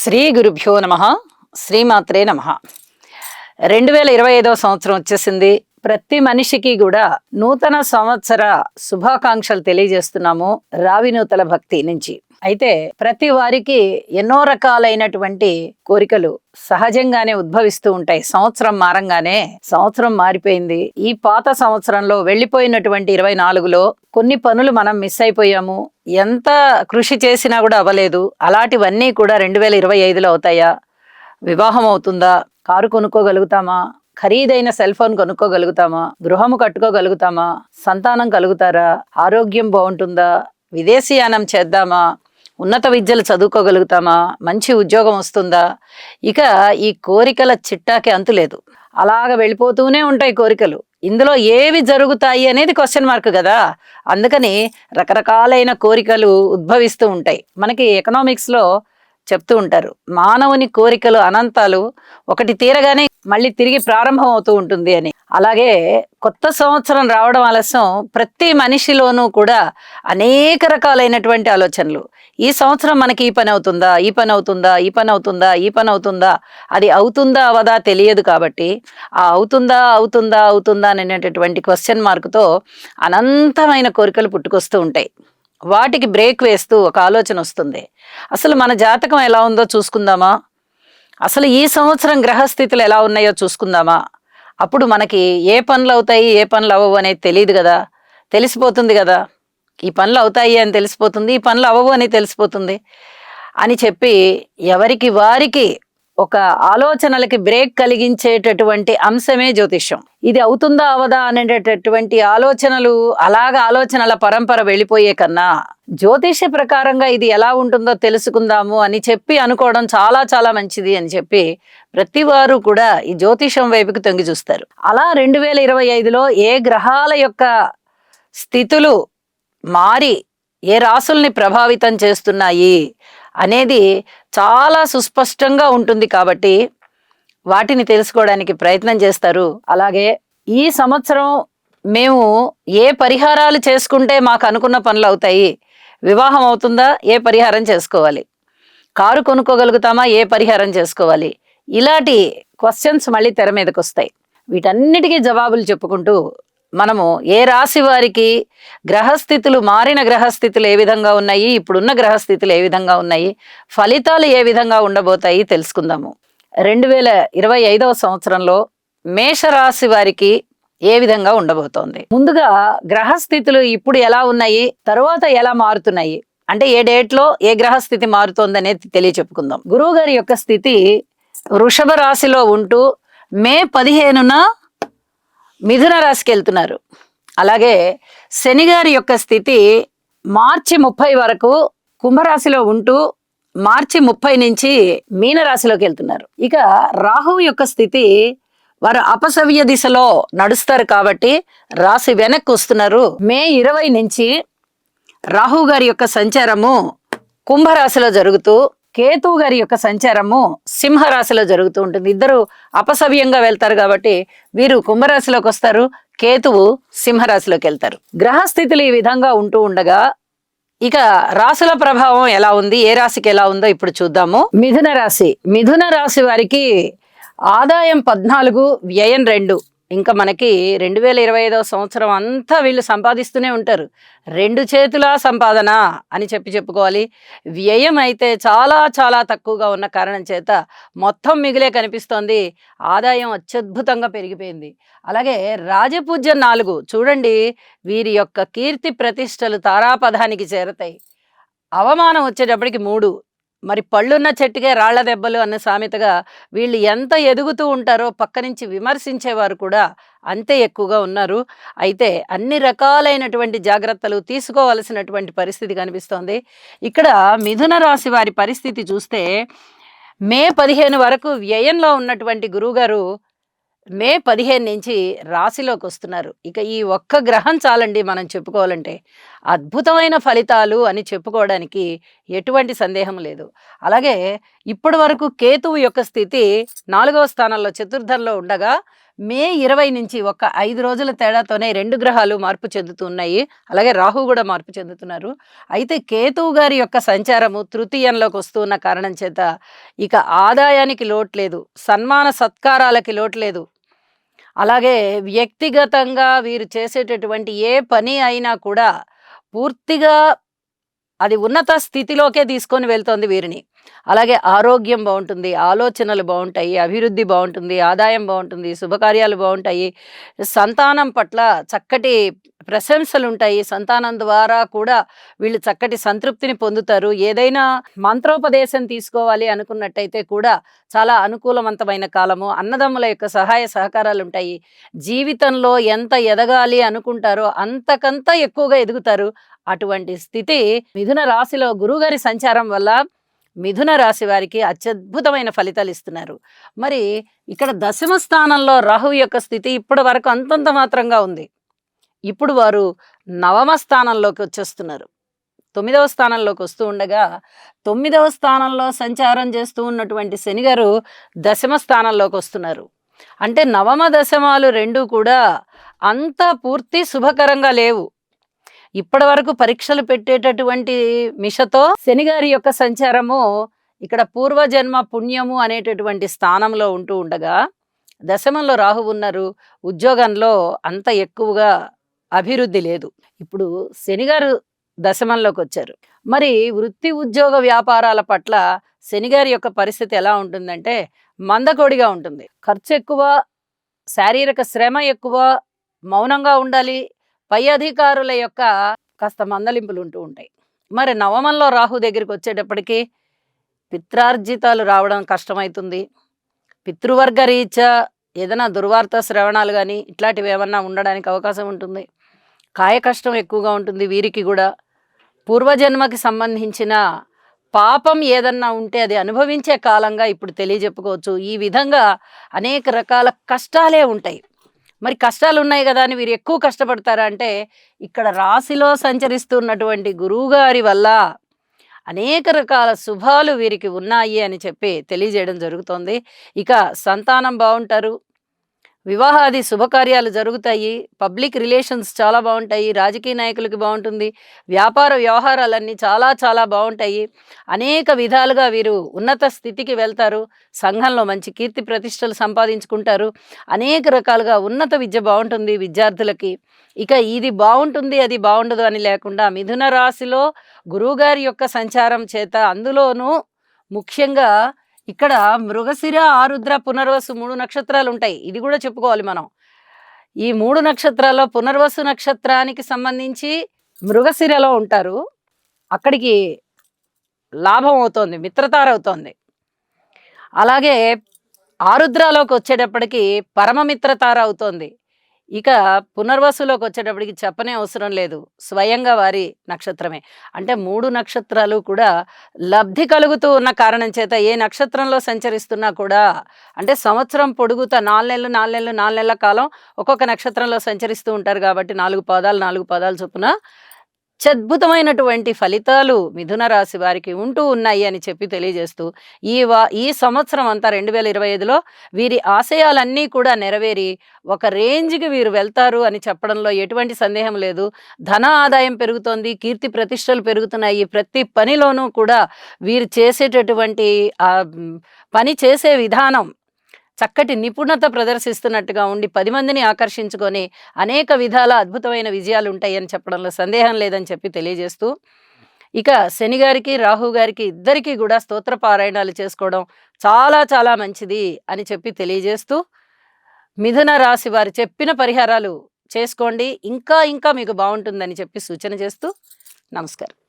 శ్రీ గురుభ్యో నమః. శ్రీమాత్రే నమః. 2025 సంవత్సరం వచ్చేసింది. ప్రతి మనిషికి కూడా నూతన సంవత్సర శుభాకాంక్షలు తెలియజేస్తున్నాము రావినూతల భక్తి నుంచి. అయితే ప్రతి వారికి ఎన్నో రకాలైనటువంటి కోరికలు సహజంగానే ఉద్భవిస్తూ ఉంటాయి. సంవత్సరం మారంగానే సంవత్సరం మారిపోయింది. ఈ పాత సంవత్సరంలో వెళ్ళిపోయినటువంటి 24లో కొన్ని పనులు మనం మిస్ అయిపోయాము. ఎంత కృషి చేసినా కూడా అవ్వలేదు. అలాంటివన్నీ కూడా 2025లో అవుతాయా? వివాహం అవుతుందా? కారు కొనుక్కోగలుగుతామా? ఖరీదైన సెల్ ఫోన్ కొనుక్కోగలుగుతామా? గృహము కట్టుకోగలుగుతామా? సంతానం కలుగుతారా? ఆరోగ్యం బాగుంటుందా? విదేశీయానం చేద్దామా? ఉన్నత విద్యలు చదువుకోగలుగుతామా? మంచి ఉద్యోగం వస్తుందా? ఇక ఈ కోరికల చిట్టాకి అంతు లేదు. అలాగ వెళ్ళిపోతూనే ఉంటాయి కోరికలు. ఇందులో ఏవి జరుగుతాయి అనేది క్వశ్చన్ మార్క్ కదా. అందుకని రకరకాలైన కోరికలు ఉద్భవిస్తూ ఉంటాయి. మనకి ఎకనామిక్స్లో చెప్తూ ఉంటారు, మానవుని కోరికలు అనంతాలు, ఒకటి తీరగానే మళ్ళీ తిరిగి ప్రారంభం అవుతూ ఉంటుంది అని. అలాగే కొత్త సంవత్సరం రావడం ఆలస్యం ప్రతి మనిషిలోనూ కూడా అనేక రకాలైనటువంటి ఆలోచనలు. ఈ సంవత్సరం మనకి ఈ పని అవుతుందా, ఈ పని అవుతుందా, ఈ పని అవుతుందా, ఈ పని అవుతుందా, అది అవుతుందా అవదా తెలియదు. కాబట్టి ఆ అవుతుందా అవుతుందా అవుతుందా అనేటటువంటి క్వశ్చన్ మార్కుతో అనంతమైన కోరికలు పుట్టుకొస్తూ ఉంటాయి. వాటికి బ్రేక్ వేస్తూ ఒక ఆలోచన వస్తుంది, అసలు మన జాతకం ఎలా ఉందో చూసుకుందామా, అసలు ఈ సంవత్సరం గ్రహస్థితులు ఎలా ఉన్నాయో చూసుకుందామా. అప్పుడు మనకి ఏ పనులు అవుతాయి ఏ పనులు అవ్వవు అనేది తెలియదు కదా. తెలిసిపోతుంది కదా, ఈ పనులు అవుతాయి అని తెలిసిపోతుంది, ఈ పనులు అవ్వవు అని తెలిసిపోతుంది అని చెప్పి ఎవరికి వారికి ఒక ఆలోచనలకి బ్రేక్ కలిగించేటటువంటి అంశమే జ్యోతిష్యం. ఇది అవుతుందా అవదా అనేటటువంటి ఆలోచనలు, అలాగ ఆలోచనల పరంపర వెళ్ళిపోయే కన్నా జ్యోతిష్య ప్రకారంగా ఇది ఎలా ఉంటుందో తెలుసుకుందాము అని చెప్పి అనుకోవడం చాలా చాలా మంచిది అని చెప్పి ప్రతి వారు కూడా ఈ జ్యోతిషం వైపుకి తొంగి చూస్తారు. అలా 2025లో ఏ గ్రహాల యొక్క స్థితులు మారి ఏ రాసుల్ని ప్రభావితం చేస్తున్నాయి అనేది చాలా సుస్పష్టంగా ఉంటుంది. కాబట్టి వాటిని తెలుసుకోవడానికి ప్రయత్నం చేస్తారు. అలాగే ఈ సంవత్సరం మేము ఏ పరిహారాలు చేసుకుంటే మాకు అనుకున్న పనులు అవుతాయి, వివాహం అవుతుందా, ఏ పరిహారం చేసుకోవాలి, కారు కొనుక్కోగలుగుతామా, ఏ పరిహారం చేసుకోవాలి, ఇలాంటి క్వశ్చన్స్ మళ్ళీ తెర మీదకి వస్తాయి. వీటన్నిటికీ జవాబులు చెప్పుకుంటూ మనము ఏ రాశి వారికి గ్రహస్థితులు, మారిన గ్రహస్థితులు ఏ విధంగా ఉన్నాయి, ఇప్పుడున్న గ్రహస్థితులు ఏ విధంగా ఉన్నాయి, ఫలితాలు ఏ విధంగా ఉండబోతాయి తెలుసుకుందాము. 2025 సంవత్సరంలో మేషరాశి వారికి ఏ విధంగా ఉండబోతోంది. ముందుగా గ్రహస్థితులు ఇప్పుడు ఎలా ఉన్నాయి, తరువాత ఎలా మారుతున్నాయి, అంటే ఏ డేట్లో ఏ గ్రహస్థితి మారుతోంది అనేది తెలియచెప్పుకుందాం. గురువు గారి యొక్క స్థితి వృషభ రాశిలో ఉంటూ మే 15న మిథున రాశికి వెళ్తున్నారు. అలాగే శని గారి యొక్క స్థితి మార్చి 30 వరకు కుంభరాశిలో ఉంటూ మార్చి 30 నుంచి మీనరాశిలోకి వెళ్తున్నారు. ఇక రాహువు యొక్క స్థితి, వారు అపసవ్య దిశలో నడుస్తారు కాబట్టి రాశి వెనక్కి వస్తున్నారు. మే 20 నుంచి రాహువు గారి యొక్క సంచారము కుంభరాశిలో జరుగుతూ కేతువు గారి యొక్క సంచారము సింహరాశిలో జరుగుతూ ఉంటుంది. ఇద్దరు అపసవ్యంగా వెళ్తారు కాబట్టి వీరు కుంభరాశిలోకి వస్తారు, కేతువు సింహరాశిలోకి వెళ్తారు. గ్రహస్థితులు ఈ విధంగా ఉంటూ ఉండగా ఇక రాశుల ప్రభావం ఎలా ఉంది, ఏ రాశికి ఎలా ఉందో ఇప్పుడు చూద్దాము. మిథున రాశి వారికి ఆదాయం 14, వ్యయం 2. ఇంకా మనకి 2025 సంవత్సరం అంతా వీళ్ళు సంపాదిస్తూనే ఉంటారు. 2 చేతుల సంపాదన అని చెప్పుకోవాలి. వ్యయం అయితే చాలా చాలా తక్కువగా ఉన్న కారణం చేత మొత్తం మిగిలే కనిపిస్తోంది. ఆదాయం అత్యద్భుతంగా పెరిగిపోయింది. అలాగే రాజపూజ్యం 4. చూడండి, వీరి యొక్క కీర్తి ప్రతిష్టలు తారాపదానికి చేరతాయి. అవమానం వచ్చేటప్పటికి 3. మరి పళ్ళున్న చెట్టుకే రాళ్ల దెబ్బలు అన్న సామెతగా వీళ్ళు ఎంత ఎదుగుతూ ఉంటారో పక్క నుంచి విమర్శించేవారు కూడా అంతే ఎక్కువగా ఉన్నారు. అయితే అన్ని రకాలైనటువంటి జాగ్రత్తలు తీసుకోవాల్సినటువంటి పరిస్థితి కనిపిస్తోంది. ఇక్కడ మిథున రాశి వారి పరిస్థితి చూస్తే మే 15 వరకు వ్యయంలో ఉన్నటువంటి గురువుగారు మే 15 నుంచి రాశిలోకి వస్తున్నారు. ఇక ఈ ఒక్క గ్రహం చాలండి మనం చెప్పుకోవాలంటే. అద్భుతమైన ఫలితాలు అని చెప్పుకోవడానికి ఎటువంటి సందేహం లేదు. అలాగే ఇప్పటి వరకు కేతువు యొక్క స్థితి 4వ స్థానంలో చతుర్థంలో ఉండగా మే 20 నుంచి ఒక 5 రోజుల తేడాతోనే 2 గ్రహాలు మార్పు చెందుతున్నాయి. అలాగే రాహు కూడా మార్పు చెందుతున్నారు. అయితే కేతువు గారి యొక్క సంచారము తృతీయంలోకి వస్తున్న కారణం చేత ఇక ఆదాయానికి లోటు లేదు, సన్మాన సత్కారాలకి లోటు లేదు. అలాగే వ్యక్తిగతంగా వీరు చేసేటటువంటి ఏ పని అయినా కూడా పూర్తిగా అది ఉన్నత స్థితిలోకే తీసుకొని వెళ్తోంది వీరిని. అలాగే ఆరోగ్యం బాగుంటుంది, ఆలోచనలు బాగుంటాయి, అభివృద్ధి బాగుంటుంది, ఆదాయం బాగుంటుంది, శుభకార్యాలు బాగుంటాయి, సంతానం పట్ల చక్కటి ప్రశంసలు ఉంటాయి, సంతానం ద్వారా కూడా వీళ్ళు చక్కటి సంతృప్తిని పొందుతారు. ఏదైనా మంత్రోపదేశం తీసుకోవాలి అనుకున్నట్టయితే కూడా చాలా అనుకూలవంతమైన కాలము. అన్నదమ్ముల యొక్క సహాయ సహకారాలు ఉంటాయి. జీవితంలో ఎంత ఎదగాలి అనుకుంటారో అంతకంత ఎక్కువగా ఎదుగుతారు. అటువంటి స్థితి మిథున రాశిలో గురువుగారి సంచారం వల్ల మిథున రాశి వారికి అత్యద్భుతమైన ఫలితాలు ఇస్తున్నారు. మరి ఇక్కడ 10వ స్థానంలో రాహువు యొక్క స్థితి ఇప్పటి వరకు అంతంత మాత్రంగా ఉంది. ఇప్పుడు వారు 9వ స్థానంలోకి వచ్చేస్తున్నారు. 9వ స్థానంలోకి వస్తూ ఉండగా 9వ స్థానంలో సంచారం చేస్తూ ఉన్నటువంటి శని గారు 10వ స్థానంలోకి వస్తున్నారు. అంటే నవమ దశమాలు రెండు కూడా అంత పూర్తి శుభకరంగా లేవు. ఇప్పటి వరకు పరీక్షలు పెట్టేటటువంటి మిషతో శనిగారి యొక్క సంచారము ఇక్కడ పూర్వజన్మ పుణ్యము అనేటటువంటి స్థానంలో ఉంటూ ఉండగా 10మంలో రాహు ఉన్నారు. ఉద్యోగంలో అంత ఎక్కువగా అభివృద్ధి లేదు. ఇప్పుడు శనిగారు 10మంలోకి వచ్చారు. మరి వృత్తి ఉద్యోగ వ్యాపారాల పట్ల శనిగారి యొక్క పరిస్థితి ఎలా ఉంటుందంటే మందకొడిగా ఉంటుంది. ఖర్చు ఎక్కువ, శారీరక శ్రమ ఎక్కువ, మౌనంగా ఉండాలి, పై అధికారుల యొక్క కాస్త మందలింపులు ఉంటూ ఉంటాయి. మరి నవమంలో రాహు దగ్గరికి వచ్చేటప్పటికి పిత్రార్జితాలు రావడం కష్టమవుతుంది. పితృవర్గ రీత్యా ఏదైనా దుర్వార్త శ్రవణాలు కానీ ఇట్లాంటివి ఏమన్నా ఉండడానికి అవకాశం ఉంటుంది. కాయ కష్టం ఎక్కువగా ఉంటుంది వీరికి కూడా. పూర్వజన్మకి సంబంధించిన పాపం ఏదన్నా ఉంటే అది అనుభవించే కాలంగా ఇప్పుడు తెలియజెప్పుకోవచ్చు. ఈ విధంగా అనేక రకాల కష్టాలే ఉంటాయి. మరి కష్టాలు ఉన్నాయి కదా అని వీరు ఎక్కువ కష్టపడతారా అంటే ఇక్కడ రాశిలో సంచరిస్తున్నటువంటి గురువుగారి వల్ల అనేక రకాల శుభాలు వీరికి ఉన్నాయి అని చెప్పి తెలియజేయడం జరుగుతోంది. ఇక సంతానం బాగుంటారు, వివాహాది శుభకార్యాలు జరుగుతాయి, పబ్లిక్ రిలేషన్స్ చాలా బాగుంటాయి, రాజకీయ నాయకులకి బాగుంటుంది, వ్యాపార వ్యవహారాలన్నీ చాలా చాలా బాగుంటాయి. అనేక విధాలుగా వీరు ఉన్నత స్థితికి వెళ్తారు. సంఘంలో మంచి కీర్తి ప్రతిష్టలు సంపాదించుకుంటారు. అనేక రకాలుగా ఉన్నత విద్య బాగుంటుంది విద్యార్థులకి. ఇక ఇది బాగుంటుంది అది బాగుండదు అని లేకుండా మిథున రాశిలో గురువుగారి యొక్క సంచారం చేత అందులోనూ ముఖ్యంగా ఇక్కడ మృగశిర, ఆరుద్ర, పునర్వసు 3 నక్షత్రాలు ఉంటాయి. ఇది కూడా చెప్పుకోవాలి మనం. ఈ 3 నక్షత్రాల్లో పునర్వసు నక్షత్రానికి సంబంధించి మృగశిరలో ఉంటారు. అక్కడికి లాభం అవుతోంది, మిత్రతార అవుతోంది. అలాగే ఆరుద్రలోకి వచ్చేటప్పటికి పరమమిత్రతార అవుతోంది. ఇక పునర్వసులోకి వచ్చేటప్పటికి చెప్పనే అవసరం లేదు, స్వయంగా వారి నక్షత్రమే. అంటే 3 నక్షత్రాలు కూడా లబ్ధి కలుగుతూ ఉన్న కారణం చేత ఏ నక్షత్రంలో సంచరిస్తున్నా కూడా అంటే సంవత్సరం పొడుగుతా 4 నెలల కాలం ఒక్కొక్క నక్షత్రంలో సంచరిస్తూ ఉంటారు కాబట్టి 4 పాదాలు చొప్పున అత్యద్భుతమైనటువంటి ఫలితాలు మిథున రాశి వారికి ఉంటూ ఉన్నాయి అని చెప్పి తెలియజేస్తూ ఈ సంవత్సరం అంతా 2025లో వీరి ఆశయాలన్నీ కూడా నెరవేరి ఒక రేంజ్కి వీరు వెళ్తారు అని చెప్పడంలో ఎటువంటి సందేహం లేదు. ధన ఆదాయం పెరుగుతోంది, కీర్తి ప్రతిష్టలు పెరుగుతున్నాయి. ప్రతి పనిలోనూ కూడా వీరు చేసేటటువంటి పని చేసే విధానం చక్కటి నిపుణత ప్రదర్శిస్తున్నట్టుగా ఉండి 10 మందిని ఆకర్షించుకొని అనేక విధాల అద్భుతమైన విజయాలు ఉంటాయని చెప్పడంలో సందేహం లేదని చెప్పి తెలియజేస్తూ ఇక శని గారికి, రాహు గారికి ఇద్దరికీ కూడా స్తోత్ర పారాయణాలు చేసుకోవడం చాలా చాలా మంచిది అని చెప్పి తెలియజేస్తూ మిథున రాశి వారు చెప్పిన పరిహారాలు చేసుకోండి, ఇంకా ఇంకా మీకు బాగుంటుందని చెప్పి సూచన చేస్తూ నమస్కారం.